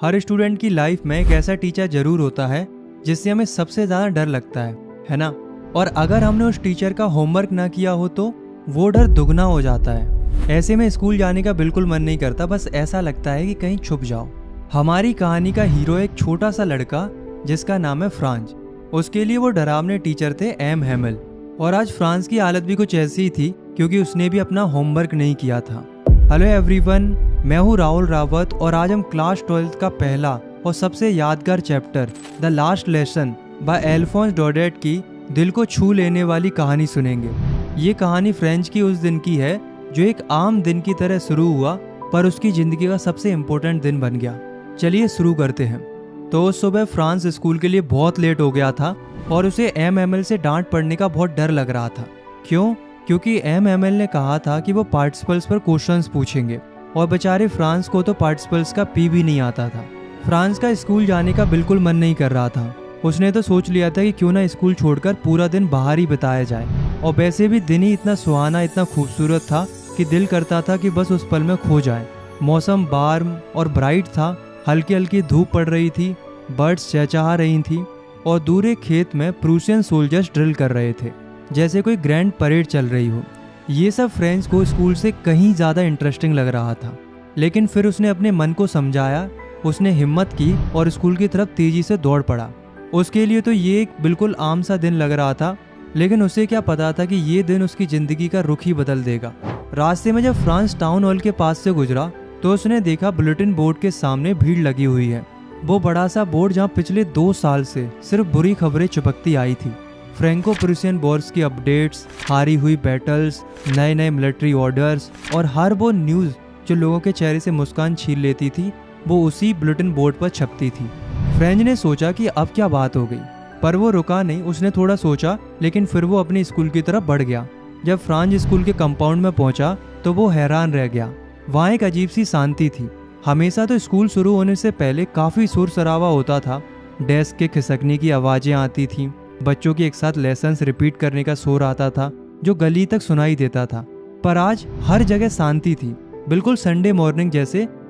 हर student की life में एक ऐसा टीचर जरूर होता है जिससे हमें सबसे ज़्यादा डर लगता है ना। और अगर हमने उस टीचर का होमवर्क ना किया हो तो वो डर दुगना हो जाता है। ऐसे में स्कूल जाने का बिल्कुल मन नहीं करता, बस ऐसा लगता है कि कहीं छुप जाओ। हमारी कहानी का हीरो एक छोटा सा लड़का जिसका नाम है फ्रांज। उसके लिए वो डरावने टीचर थे एम हैमेल। और आज फ्रांस की हालत भी कुछ ऐसी ही थी क्योंकि उसने भी अपना होमवर्क नहीं किया था। हेलो एवरीवन, मैं हूँ राहुल रावत और आज हम क्लास 12th का पहला और सबसे यादगार chapter the last lesson by Alphonse Daudet की दिल को छू लेने वाली कहानी सुनेंगे। ये कहानी फ्रेंच की उस दिन की है जो एक आम दिन की तरह शुरू हुआ पर उसकी ज़िंदगी का सबसे इम्पोर्टेंट दिन बन गया। चलिए शुरू करते हैं। तो उस सुबह फ्रांस स्कूल के लिए बहुत लेट हो गया था और उसे एम एम एल से डांट पड़ने का बहुत डर लग रहा था। क्यों? क्योंकि एम एम एल ने कहा था कि वो पार्टिसिपल्स पर क्वेश्चंस पूछेंगे और बेचारे फ्रांस को तो पार्टिसिपल्स का पी भी नहीं आता था। फ्रांस का स्कूल जाने का बिल्कुल मन नहीं कर रहा था। उसने तो सोच लिया था कि क्यों ना स्कूल छोड़कर पूरा दिन बाहर ही बिताया जाए। और वैसे भी दिन ही इतना सुहाना, इतना खूबसूरत था कि दिल करता था कि बस उस पल में खो जाए। मौसम वार्म और ब्राइट था, हल्की हल्की धूप पड़ रही थी, बर्ड्स चहचहा रही थी और दूर एक खेत में प्रूसियन सोल्जर्स ड्रिल कर रहे थे, जैसे कोई ग्रैंड परेड चल रही हो। ये सब फ्रेंच को स्कूल से कहीं ज़्यादा इंटरेस्टिंग लग रहा था। लेकिन फिर उसने अपने मन को समझाया, उसने हिम्मत की और स्कूल की तरफ तेज़ी से दौड़ पड़ा। उसके लिए तो ये एक बिल्कुल आम सा दिन लग रहा था, लेकिन उसे क्या पता था कि ये दिन उसकी ज़िंदगी का रुख ही बदल देगा। रास्ते में जब फ्रांस टाउन हॉल के पास से गुजरा तो उसने देखा बुलेटिन बोर्ड के सामने भीड़ लगी हुई है। वो बड़ा सा बोर्ड जहाँ पिछले 2 साल से सिर्फ बुरी खबरें चिपकती आई थी। फ्रेंको प्रूसियन वॉर्स की अपडेट्स, हारी हुई बैटल्स, नए नए मिलिट्री ऑर्डर्स और हर वो न्यूज़ जो लोगों के चेहरे से मुस्कान छीन लेती थी, वो उसी बुलेटिन बोर्ड पर छपती थी। फ्रेंच ने सोचा कि अब क्या बात हो गई, पर वो रुका नहीं। उसने थोड़ा सोचा, लेकिन फिर वो अपनी स्कूल की तरफ बढ़ गया। जब फ्रांच स्कूल के कंपाउंड में पहुंचा तो वो हैरान रह गया। वहाँ एक अजीब सी शांति थी। हमेशा तो स्कूल शुरू होने से पहले काफ़ी शोर शराबा होता था। डेस्क के खिसकने की आवाज़ें आती थीं, बच्चों की एक साथ लेसन्स रिपीट करने का शोर आता था जो गली तक सुनाई देता था। पर आज हर जगह शांति थी, बिल्कुल संडे मॉर्निंग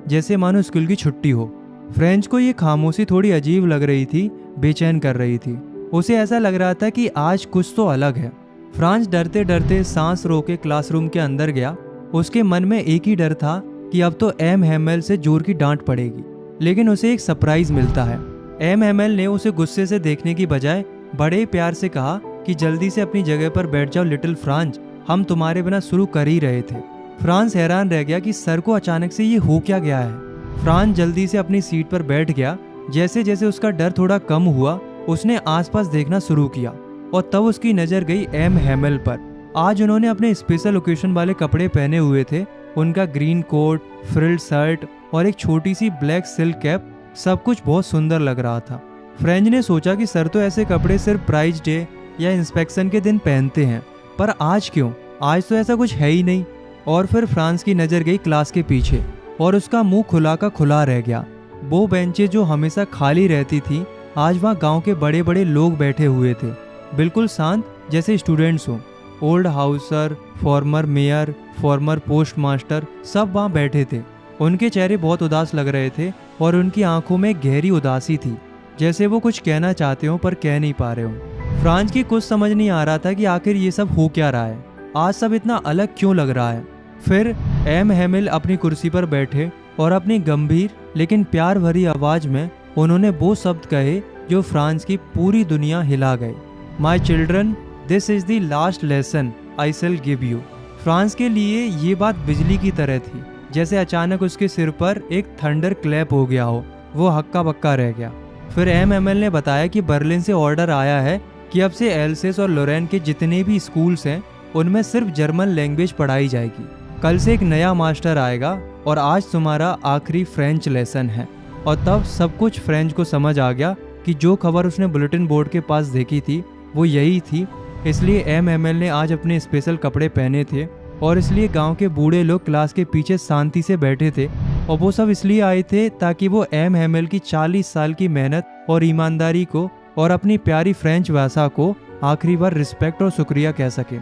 जैसे मानो स्कूल की छुट्टी हो। फ्रेंच को ये खामोशी थोड़ी अजीब लग रही थी, बेचैन कर रही थी। उसे ऐसा लग रहा था कि आज कुछ तो अलग है। फ्रांस डरते डरते सांस रोके क्लासरूम के अंदर गया। उसके मन में एक ही डर था कि अब तो एम हैमेल से जोर की डांट पड़ेगी। लेकिन उसे एक सरप्राइज मिलता है। एम हैमेल ने उसे गुस्से से देखने की बजाय बड़े प्यार से कहा कि जल्दी से अपनी जगह पर बैठ जाओ लिटिल फ्रांस, हम तुम्हारे बिना शुरू कर ही रहे थे। फ्रांस हैरान रह गया कि सर को अचानक से ये हो क्या गया है। फ्रांस जल्दी से अपनी सीट पर बैठ गया। जैसे जैसे उसका डर थोड़ा कम हुआ, उसने आसपास देखना शुरू किया और तब उसकी नज़र गई एम हैमेल पर। आज उन्होंने अपने स्पेशल ओकेशन वाले कपड़े पहने हुए थे। उनका ग्रीन कोट, फ्रिल्ड शर्ट और एक छोटी सी ब्लैक सिल्क कैप, सब कुछ बहुत सुंदर लग रहा था। फ्रेंच ने सोचा कि सर तो ऐसे कपड़े सिर्फ प्राइज डे या इंस्पेक्शन के दिन पहनते हैं, पर आज क्यों? आज तो ऐसा कुछ है ही नहीं। और फिर फ्रांस की नज़र गई क्लास के पीछे और उसका मुंह खुला का खुला रह गया। वो बेंचें जो हमेशा खाली रहती थी, आज वहाँ गांव के बड़े बड़े लोग बैठे हुए थे, बिल्कुल शांत, जैसे स्टूडेंट्स हों। Old Hauser, farmer mayor, farmer post master, सब वहाँ बैठे थे। उनके चेहरे बहुत उदास लग रहे थे और उनकी आंखों में गहरी उदासी थी, जैसे वो कुछ कहना चाहते हो पर कह नहीं पा रहे हो। फ्रांस की कुछ समझ नहीं आ रहा था कि आखिर ये सब हो क्या रहा है, आज सब इतना अलग क्यों लग रहा है। फिर एम हैमेल अपनी कुर्सी पर बैठे और अपनी गंभीर लेकिन प्यार भरी आवाज में उन्होंने वो शब्द कहे जो फ्रांस की पूरी दुनिया हिला गए। My children, this is the last lesson I shell give you. France के लिए ये बात बिजली की तरह थी, जैसे अचानक उसके सिर पर एक थंडर क्लैप हो गया हो। वो हक्का बक्का रह गया। फिर एम एम एल ने बताया कि बर्लिन से ऑर्डर आया है कि अब से एल्सेस और लोरेन के जितने भी स्कूल्स हैं उनमें सिर्फ जर्मन लैंग्वेज पढ़ाई जाएगी। कल से एक नया मास्टर आएगा और आज तुम्हारा आखिरी फ्रेंच लेसन है। और तब सब कुछ फ्रेंच को समझ आ गया कि जो खबर उसने बुलेटिन बोर्ड के पास देखी थी वो यही थी। इसलिए एम एम एल ने आज अपने स्पेशल कपड़े पहने थे और इसलिए गांव के बूढ़े लोग क्लास के पीछे शांति से बैठे थे। और वो सब इसलिए आए थे ताकि वो एम हैमेल की 40 साल की मेहनत और ईमानदारी को और अपनी प्यारी फ्रेंच भाषा को आखिरी बार रिस्पेक्ट और शुक्रिया कह सके।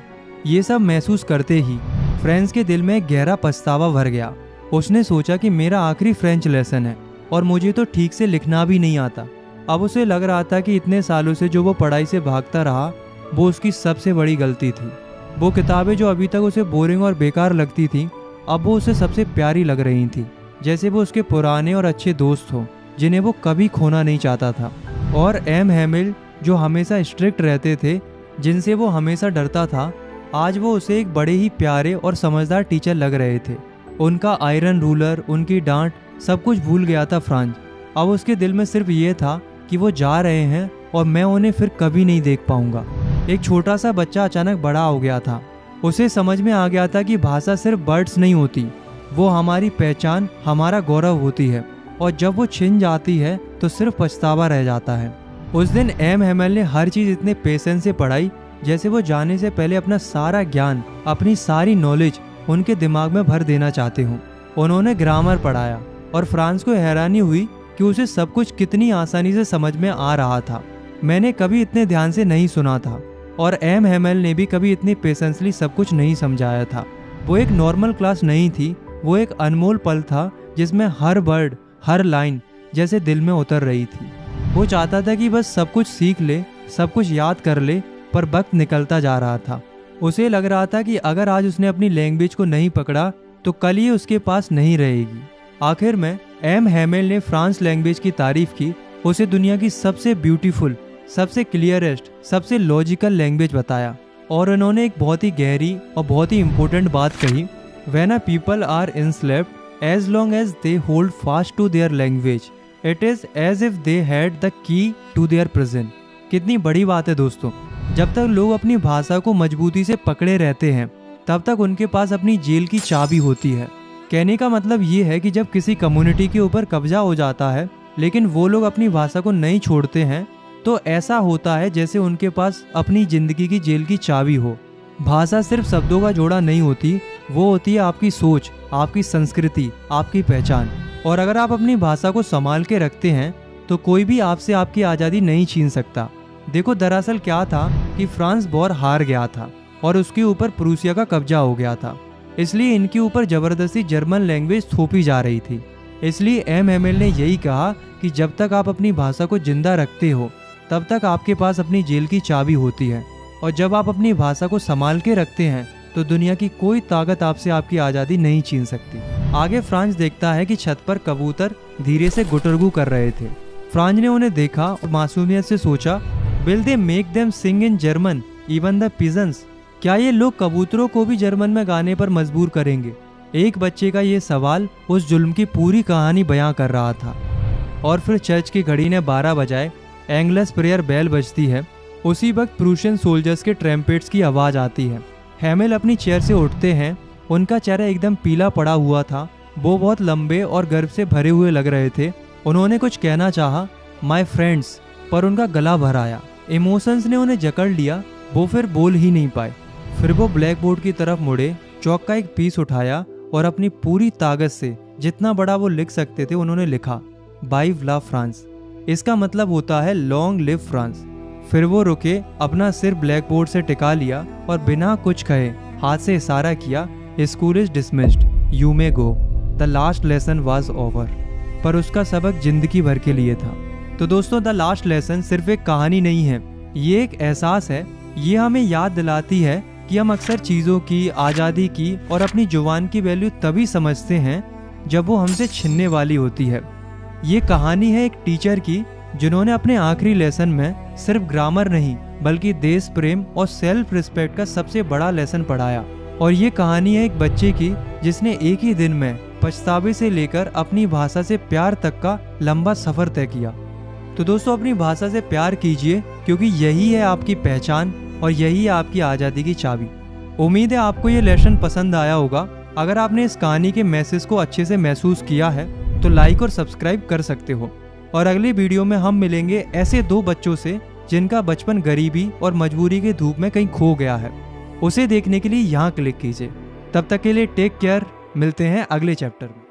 ये सब महसूस करते ही फ्रेंच के दिल में गहरा पछतावा भर गया। उसने सोचा कि मेरा आखिरी फ्रेंच लेसन है और मुझे तो ठीक से लिखना भी नहीं आता। अब उसे लग रहा था कि इतने सालों से जो वो पढ़ाई से भागता रहा वो उसकी सबसे बड़ी गलती थी। वो किताबें जो अभी तक उसे बोरिंग और बेकार लगती थी, अब वो उसे सबसे प्यारी लग रही थी, जैसे वो उसके पुराने और अच्छे दोस्त हो जिन्हें वो कभी खोना नहीं चाहता था। और एम हैमिल जो हमेशा स्ट्रिक्ट रहते थे, जिनसे वो हमेशा डरता था, आज वो उसे एक बड़े ही प्यारे और समझदार टीचर लग रहे थे। उनका आयरन रूलर, उनकी डांट, सब कुछ भूल गया था फ्रांज। अब उसके दिल में सिर्फ ये था कि वो जा रहे हैं और मैं उन्हें फिर कभी नहीं देख पाऊंगा। एक छोटा सा बच्चा अचानक बड़ा हो गया था। उसे समझ में आ गया था कि भाषा सिर्फ वर्ड्स नहीं होती, वो हमारी पहचान, हमारा गौरव होती है, और जब वो छिन जाती है तो सिर्फ पछतावा रह जाता है। उस दिन एम हैमिल ने हर चीज़ इतने पेशेंस से पढ़ाई जैसे वो जाने से पहले अपना सारा ज्ञान, अपनी सारी नॉलेज उनके दिमाग में भर देना चाहते हों। उन्होंने ग्रामर पढ़ाया और फ्रांस को हैरानी हुई कि उसे सब कुछ कितनी आसानी से समझ में आ रहा था। मैंने कभी इतने ध्यान से नहीं सुना था और एम हैमिल ने भी कभी इतनी पेशेंसली सब कुछ नहीं समझाया था। वो एक नॉर्मल क्लास नहीं थी, वो एक अनमोल पल था जिसमें हर वर्ड, हर लाइन जैसे दिल में उतर रही थी। वो चाहता था कि बस सब कुछ सीख ले, सब कुछ याद कर ले, पर वक्त निकलता जा रहा था। उसे लग रहा था कि अगर आज उसने अपनी लैंग्वेज को नहीं पकड़ा तो कल ये उसके पास नहीं रहेगी। आखिर में एम हैमिल ने फ्रांस लैंग्वेज की तारीफ की। उसे दुनिया की सबसे ब्यूटीफुल, सबसे क्लियरेस्ट, सबसे लॉजिकल लैंग्वेज बताया और उन्होंने एक बहुत ही गहरी और बहुत ही इम्पोर्टेंट बात कही, when a people are enslaved as long as they hold fast to their language it is as if they had the key to their prison. कितनी बड़ी बात है दोस्तों। जब तक लोग अपनी भाषा को मजबूती से पकड़े रहते हैं तब तक उनके पास अपनी जेल की चाबी होती है। कहने का मतलब ये है कि जब किसी कम्युनिटी के ऊपर कब्जा हो जाता है लेकिन वो लोग अपनी भाषा को नहीं छोड़ते हैं तो ऐसा होता है जैसे उनके पास अपनी जिंदगी की जेल की चाबी हो। भाषा सिर्फ शब्दों का जोड़ा नहीं होती, वो होती है आपकी सोच, आपकी संस्कृति, आपकी पहचान। और अगर आप अपनी भाषा को संभाल के रखते हैं तो कोई भी आपसे आपकी आज़ादी नहीं छीन सकता। देखो दरअसल क्या था कि फ्रांस वॉर हार गया था और उसके ऊपर प्रूसिया का कब्जा हो गया था, इसलिए इनके ऊपर जबरदस्ती जर्मन लैंग्वेज थोपी जा रही थी। इसलिए एम हैमिल ने यही कहा कि जब तक आप अपनी भाषा को जिंदा रखते हो तब तक आपके पास अपनी जेल की चाबी होती है, और जब आप अपनी भाषा को संभाल के रखते हैं तो दुनिया की कोई ताकत आपसे आपकी आज़ादी नहीं छीन सकती। आगे फ्रांस देखता है कि छत पर कबूतर धीरे से गुटरगू कर रहे थे। फ्रांस ने उन्हें देखा और मासूमियत से सोचा, will they make them sing in German even the pigeons? क्या ये लोग कबूतरों को भी जर्मन में गाने पर मजबूर करेंगे? एक बच्चे का ये सवाल उस जुल्म की पूरी कहानी बयां कर रहा था। और फिर चर्च की घड़ी ने 12 बजाए, एंग्लस प्रेयर बेल बजती है। उसी वक्त प्रूशियन सोल्जर्स के ट्रम्पेट्स की आवाज़ आती है। हैमिल अपनी चेयर से उठते हैं। उनका चेहरा एकदम पीला पड़ा हुआ था। वो बहुत लंबे और गर्व से भरे हुए लग रहे थे। उन्होंने कुछ कहना चाहा, माय फ्रेंड्स, पर उनका गला भर आया। इमोशंस ने उन्हें जकड़ लिया, वो फिर बोल ही नहीं पाए। फिर वो ब्लैक बोर्ड की तरफ मुड़े, चौक का एक पीस उठाया और अपनी पूरी ताकत से जितना बड़ा वो लिख सकते थे उन्होंने लिखा, वाइव ला फ्रांस। इसका मतलब होता है लॉन्ग लिव फ्रांस। फिर वो रुके, अपना सिर ब्लैक बोर्ड से टिका लिया और बिना कुछ कहे हाथ से इशारा किया, school is dismissed, you may go, the last lesson was over. पर उसका सबक जिंदगी भर के लिए था। तो दोस्तों, द लास्ट लेसन सिर्फ एक कहानी नहीं है, ये एक एहसास है। ये हमें याद दिलाती है कि हम अक्सर चीज़ों की, आज़ादी की और अपनी जुबान की वैल्यू तभी समझते हैं जब वो हमसे छिनने वाली होती है। ये कहानी है एक टीचर की जिन्होंने अपने आखिरी लेसन में सिर्फ ग्रामर नहीं बल्कि देश प्रेम और सेल्फ रिस्पेक्ट का सबसे बड़ा लेसन पढ़ाया। और ये कहानी है एक बच्चे की जिसने एक ही दिन में पछतावे से लेकर अपनी भाषा से प्यार तक का लंबा सफ़र तय किया। तो दोस्तों, अपनी भाषा से प्यार कीजिए क्योंकि यही है आपकी पहचान और यही है आपकी आज़ादी की चाबी। उम्मीद है आपको ये लेसन पसंद आया होगा। अगर आपने इस कहानी के मैसेज को अच्छे से महसूस किया है तो लाइक और सब्सक्राइब कर सकते हो। और अगली वीडियो में हम मिलेंगे ऐसे 2 बच्चों से जिनका बचपन गरीबी और मजबूरी की धूप में कहीं खो गया है। उसे देखने के लिए यहाँ क्लिक कीजिए। तब तक के लिए टेक केयर, मिलते हैं अगले चैप्टर में।